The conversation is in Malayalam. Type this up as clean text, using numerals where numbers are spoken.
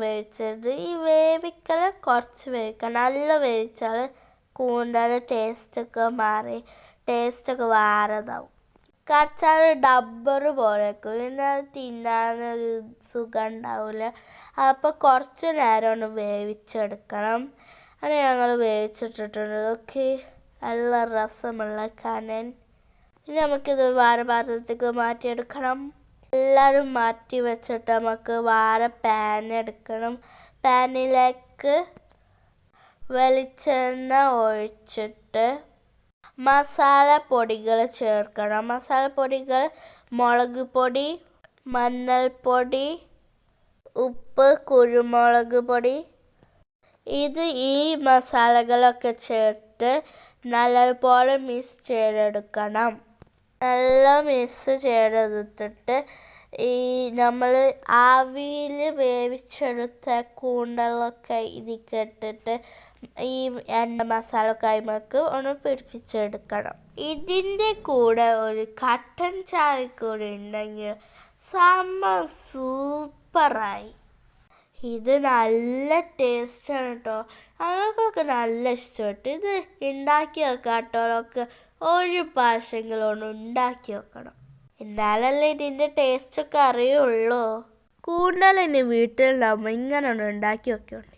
വേവിച്ചിട്ട് ഈ വേവിക്കൽ കുറച്ച് വേവിക്കണം. നല്ല വേവിച്ചാൽ കൂന്തൽ ടേസ്റ്റൊക്കെ മാറി ടേസ്റ്റൊക്കെ വേറെതാവും. കറിച്ചാൽ ഡബ്ബർ പോലെ പിന്നെ തിന്നാനൊരു സുഖം ഉണ്ടാവില്ല. അപ്പോൾ കുറച്ച് നേരം ഒന്ന് വേവിച്ചെടുക്കണം. അങ്ങനെ ഞങ്ങൾ വേവിച്ചിട്ടിട്ടുണ്ട്. ഓക്കെ, നല്ല രസമുള്ള കനൻ. ഇനി നമുക്കിത് വേറെ പാത്രത്തേക്ക് മാറ്റിയെടുക്കണം. എല്ലാവരും മാറ്റി വെച്ചിട്ട് നമുക്ക് വേറെ പാൻ എടുക്കണം. പാനിലേക്ക് വെളിച്ചെണ്ണ ഒഴിച്ചിട്ട് മസാലപ്പൊടികൾ ചേർക്കണം. മസാലപ്പൊടികൾ മുളക് പൊടി, മഞ്ഞൾപ്പൊടി, ഉപ്പ്, കുരുമുളക് പൊടി. ഈ മസാലകളൊക്കെ ചേർത്ത് നല്ലപോലെ മിക്സ് ചെയ്തെടുക്കണം. നല്ല മിക്സ് ചെയ്തെടുത്തിട്ട് നമ്മൾ ആവിയിൽ വേവിച്ചെടുത്ത കൂന്തലൊക്കെ ഇതിലേക്ക് ഇട്ടിട്ട് ഈ എണ്ണ മസാല കൈമക്ക് ഒന്ന് പിടിപ്പിച്ചെടുക്കണം. ഇതിൻ്റെ കൂടെ ഒരു കട്ടൻ ചായ കൂടി ഉണ്ടെങ്കിൽ സംഭവം സൂപ്പറായി. ഇത് നല്ല ടേസ്റ്റാണ് കേട്ടോ. ഞങ്ങൾക്കൊക്കെ നല്ല ഇഷ്ടപ്പെട്ടു. ഇത് ഉണ്ടാക്കി വെക്കാം കേട്ടോ. ഒരു പ്രാവശ്യമെങ്കിലും ഒന്ന് ഉണ്ടാക്കി വെക്കണം. എന്നാലല്ലേ ഇതിൻ്റെ ടേസ്റ്റൊക്കെ അറിയുള്ളൂ. കൂന്തൽ ഇനി വീട്ടിലുണ്ടാകുമ്പോൾ ഇങ്ങനെ ഒന്ന് ഉണ്ടാക്കി വെക്കുന്നുണ്ട്.